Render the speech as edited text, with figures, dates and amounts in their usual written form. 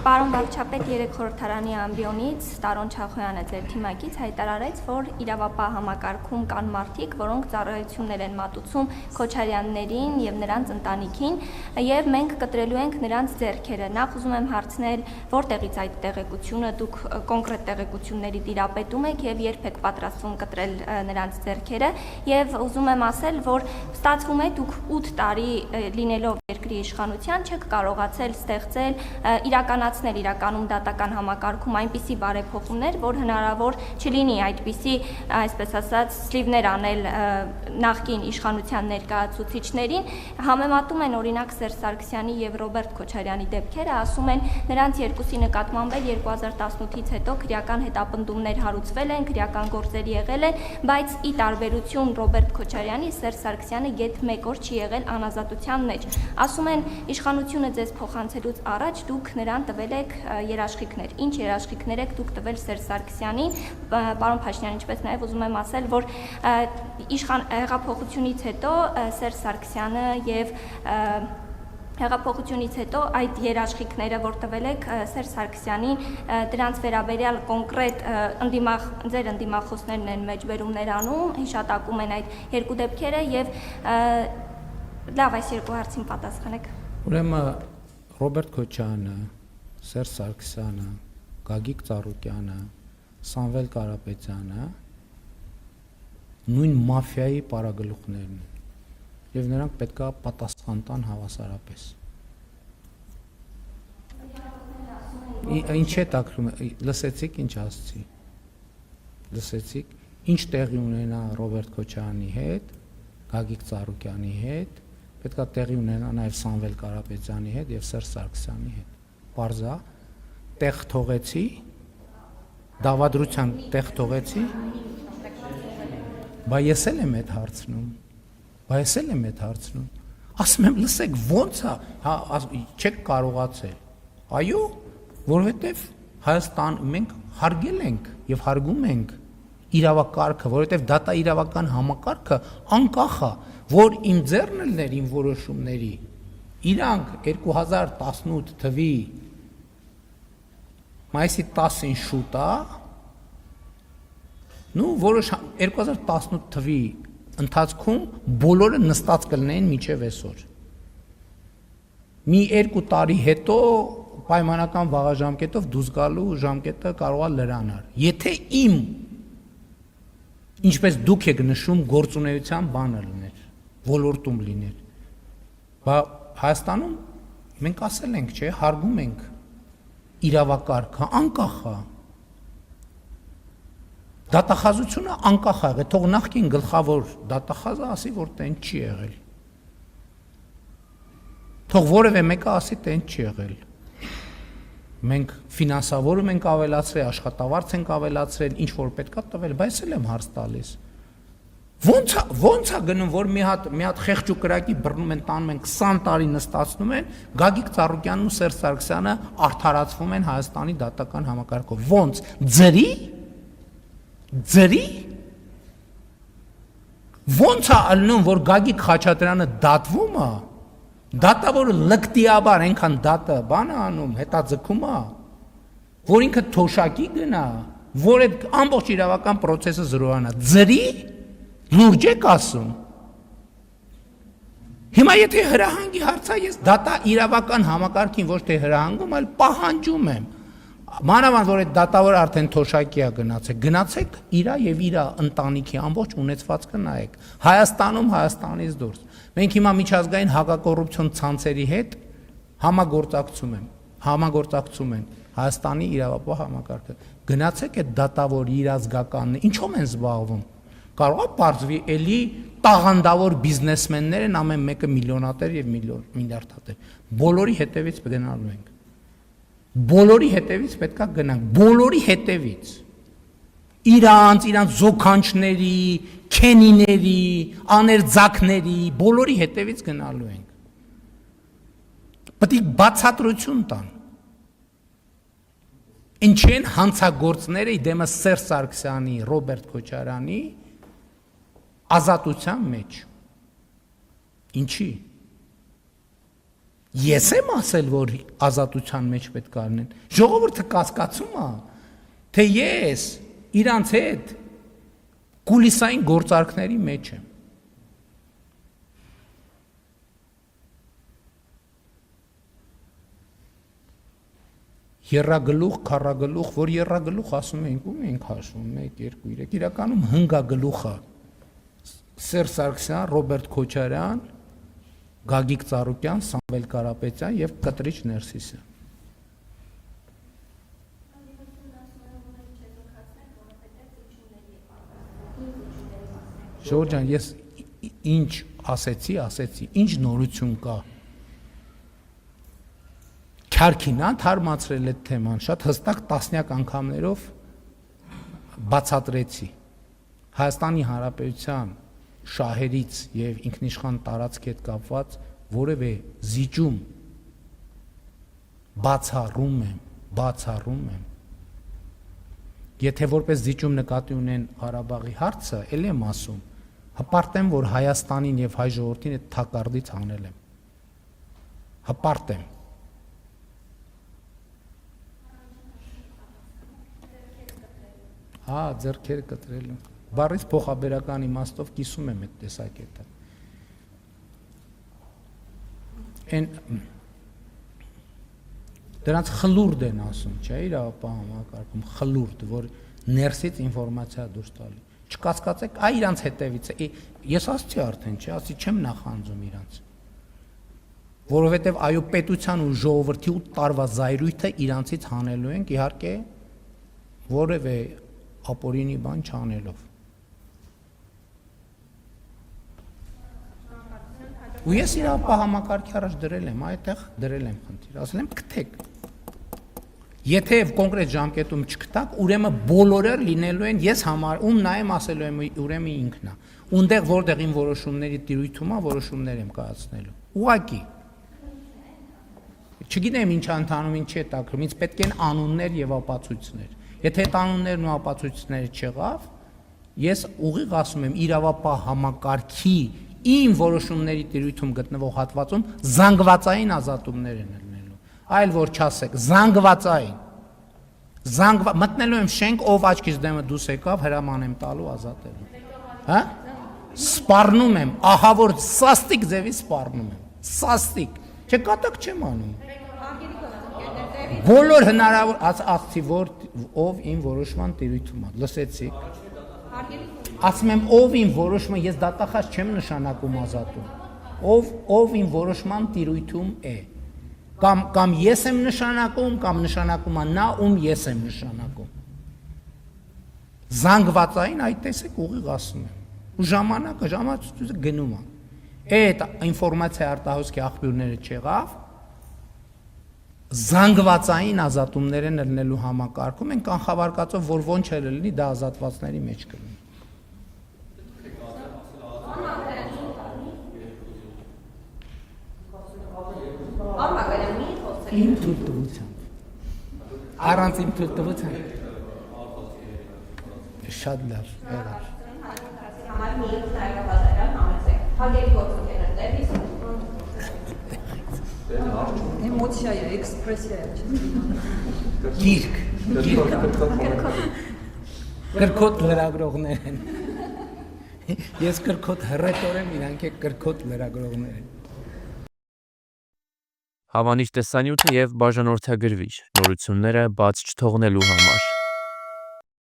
Պարոն վարչապետ, երեք խորհրդարանի ամբիոնից Տարոն Չախոյանը ձեր թիմակից հայտարարեց, որ իրավապահ համակարգում կան մարդիկ, որոնք ծառայություններ են մատուցում Քոչարյաններին եւ նրանց ընտանիքին, եւ մենք կտրելու ենք նրանց ձեռքերը։ Նախ ուզում եմ հարցնել, որտեղից այդ տեղեկությունը, դուք կոնկրետ տեղեկությունների տիրապետում եք եւ երբ եք պատրաստվում կտրել նրանց ձեռքերը, եւ ուզում եմ ասել, որ ստացվում է դուք 8 տարի լինելով երկրի իշխանության չեք կարողացել ստեղծել իրականացնել իրականում դատական համակարգում այնպիսի բարեփոխումներ, որ հնարավոր չլինի այդպիսի, այսպես ասած, սլիվներ անել նախկին իշխանության ներկայացուցիչներին, համեմատում են օրինակ Սերժ Սարգսյանի եւ Ռոբերտ Քոչարյանի դեպքերը, ասում են նրանց երկուսի նկատմամբ 2018-ից հետո քրեական հետապնդումներ հարուցվել են, քրեական գործեր եղել են, բայց ի տարբերություն Ռոբերտ Քոչարյանի, Սերժ Սարգսյանը գեթ 1 օր չի եղել անազատության մեջ։ Ասում են իշխանությունը ձեզ փոխանցելուց առաջ դուք նրան տվել եք երաշխիքներ։ Ինչ երաշխիքներ եք դուք տվել Սերժ Սարգսյանին, պարոն Փաշինյան, ինչպես նաև ուզում եմ ասել, որ հեղափոխությունից հետո Սերժ Սարգսյանը եւ հեղափոխությունից հետո այդ երաշխիքները, որ տվել եք Սերժ Սարգսյանին, դրանց վերաբերյալ կոնկրետ ձեր ընդդիմախոսներն են մեջբերումներ անում, հիշատակում են այդ երկու դեպքերը եւ լավ, այս երկու հարցին պատասխանեք։ Ուրեմն Ռոբերտ Քոչարյանը, Սերժ Սարգսյանը, Գագիկ Ծառուկյանը, Սամվել Կարապետյանը նույն մաֆիայի պարագլուխներն են եւ նրանք պետք է պատասխան տան հավասարապես։ Ինչ է տակրում, լսեցիք ինչ ասացի։ Լսեցիք, ինչ տեղի ունենա Ռոբերտ Քոչարյանի հետ, Գագիկ Ծառուկյանի հետ, պետք է տեղի ունենա նաև Սամվել Կարապետյանի հետ եւ Սերժ Սարգսյանի հետ։ Պարզա, տեղ թողեցի, դավադրության տեղ թողեցի, բա ես էլ եմ այդ հարցնում, ասում եմ, լսեք, ո՞նց է, չեք կարողացել, այո, որովհետև Հայաստան մենք հարգել ենք եւ հարգում ենք իրավակարգը, որովհետև դատա իրավական համակարգը անկախ է, որ իմ ձեռն ելներ իմ որոշումների, իրանք 2018 թվի մայիսի 10-ին շուտ է, որոշ 2018 թվի ընթացքում բոլորը նստած կլինեին մինչև այսօր։ Մի 2 տարի հետո պայմանական վաղաժամկետով դուրս գալու ժամկետը կարող է լրանալ։ Եթե իմ ինչպես դուք եք նշում գործունեության բանը լիներ, ոլորտում լիներ, բա Հայաստանում մենք ասել ենք, չէ, հարգում ենք իրավակարգը, անկախ է։ Դատախազությունը անկախ է եղել, թող նախկին գլխավոր դատախազը ասի, որ տենց չի եղել։ Թող որևէ մեկը ասի, տենց չի եղել։ Մենք ֆինանսավորում ենք ավելացրել, աշխատավարձ ենք ավելացրել, ինչ որ պետք է տվել, բայց էլ եմ հարց տալիս։ Ոնց է գնում, որ մի հատ խեղճ ու կրակի բռնում են, տանում են 20 տարի նստացնում են, Գագիկ Ծառուկյանն ու Սերժ Սարգսյանը արդարացվում են Հայաստանի դատական համակարգով։ Ոնց, ձրի։ Ոնց է ալնում, որ Գագիկ Խաչատրյանը դատվում է, դատավորը լկտիաբար այնքան դատը բան է անում, հետաձգում է, որ ինքը թոշակի գնա, որ այդ ամբողջ իրավական process-ը զրոյանա։ Ձրի, լուրջ եք ասում։ Հիմա եթե հրահանգի հարցա, ես դատա իրավական համակարգին ոչ թե հրահանգում, այլ պահանջում եմ։ Մանավանդ որ այդ դատավորը արդեն թոշակի է գնացեք իրա եւ իրա ընտանիքի ամբողջ ունեցվածքը նայեք։ Հայաստանում, Հայաստանից դուրս։ Մենք հիմա միջազգային հակակոռուպցիոն ցանցերի հետ համագործակցում են Հայաստանի իրավապահ համակարգը։ Գնացեք այդ դատավորի իր ազգականն, ինչով են զբաղվում։ Կարող է բարձվի էլի տաղանդավոր բիզնեսմեններ են, ամեն մեկը միլիոնատեր եւ միլիարդատեր։ Բոլորի հետևից գնալու ենք։ Բոլորի հետևից պետքա գնանք, բոլորի հետևից։ Իրանց զոքանչների, քենիների, աներձակների, բոլորի հետևից գնալու ենք։ Պետք է բացատրություն տան։ Ինչ են հանցագործները դեմս Սերժ Սարգսյանի, Ռոբերտ Քոչարյանի ազատության մեջ։ Ինչի։ Ես եմ ասել, որ ազատության մեջ պետք է լինեն։ Ժողովուրդը կասկածում է, թե ես իրանց հետ կուլիսային գործարքների մեջ եմ։ Եռագլուխ, քառագլուխ, որ եռագլուխ ասում ենք, ում ենք հաշվում 1 2 3, իրականում հնգագլուխը Սերժ Սարգսյան, Ռոբերտ Քոչարյան, Գագիկ Ծառուկյան, Սամվել Կարապետյան եւ Կտրիչ Ներսիսյան։ Ժողովուրդ ջան, ես ինչ ասեցի, ինչ նորություն կա։ Քարքին թարմացրել այդ թեման, շատ հստակ տասնյակ անգամներով բացատրեցի։ Հայաստանի Հանրապետության շահերից եւ ինքնիշխան տարածքի հետ կապված որևէ զիջում բացառում եմ։ Եթե որպես զիջում նկատի ունեն Ղարաբաղի հարցը, ել եմ ասում, հպարտեմ, որ Հայաստանին եւ հայ ժողովրդին այդ թակարդից հանել եմ։ Հպարտեմ։ Ձեռքերը կտրելու։ Բառից փոխաբերական իմաստով կիսում եմ այդ տեսակետը։ Դրանց խլուրդ են ասում, չէ՞, իրավապահ համակարգում խլուրդ, որ ներսից ինֆորմացիա դուրս տալի։ Չկասկածեք, իրանց հետևից է։ Ես ասացի արդեն, չէ, ասի չեմ նախանձում իրանց։ Որովհետև այո, պետության ու ժողովրդի 8 տարվա զայրույթը իրանցից հանելու ենք, իհարկե, որևէ ապօրինի բան չանելով։ Ու ես իրավապահ համակարգի առաջ դրել եմ, այդտեղ դրել եմ խնդիր, ասել եմ գտեք։ Եթե կոնկրետ ժամկետում չգտակ, ուրեմն բոլորը լինելու են ես համար, ում նայեմ ասելու եմ ուրեմն ինքն է։ Ունդեղ որտեղ իմ որոշումների տիրույթում է, որոշումներ եմ կայացնելու։ Ուղղակի։ Չգիտեմ ինչ ընթանում, ինչ է տակրում, ինձ պետք են անուններ եւ ապացույցներ։ Եթե այդ անուններն ու ապացույցները չեղավ, ես ուղիղ ասում եմ իրավապահ համակարգի իմ որոշումների տիրույթում գտնվող հատվածում զանգվածային ազատումներ են լինելու, այլ որ չասեք, զանգվածային, մտնելու եմ շենք, ով աչքից դեմը դուրս եկավ, հրաման եմ տալու ազատելու, սպառնում եմ, ահա որ սաստիկ ձևի սպառնում եմ, սաստիկ, չէ կատակ չեմ անում, բոլոր հնարավոր, ասացի, որ ով իմ որոշման տիրույթում է, լսեցիք, ասում եմ, ով իմ որոշումը, ես դատախազ չեմ նշանակում ազատում, ով իմ որոշման տիրույթում է, կամ ես եմ նշանակում, կամ նշանակում է նա, ում ես եմ նշանակում, զանգվածային այդ տեսեք ուղիղ ասում եմ, ու ժամանակը գնում է, այդ ինֆորմացիա արտահոսքի աղբյուրները չեղավ, զանգվածային ազատումներ են լինելու համակարգում, են կանխավարկածով, որ ոնչ էլ լինի, դա ազատվածների մեջ կլինի։ Իմ թույլտվությամբ։ Առանց իմ թույլտվությամբ։ Շատ լավ, եղավ։ Էմոցիա է, էքսպրեսիա է։ Գիրք։ Կրկոտ լրագրողներ են։ Ես կրկոտ հռետոր եմ, իրանք է կրկոտ լրագրողներ են։ Հավանիչ տեսանյութը եւ բաժանորդագրվիչ նորությունները բաց չթողնելու համար։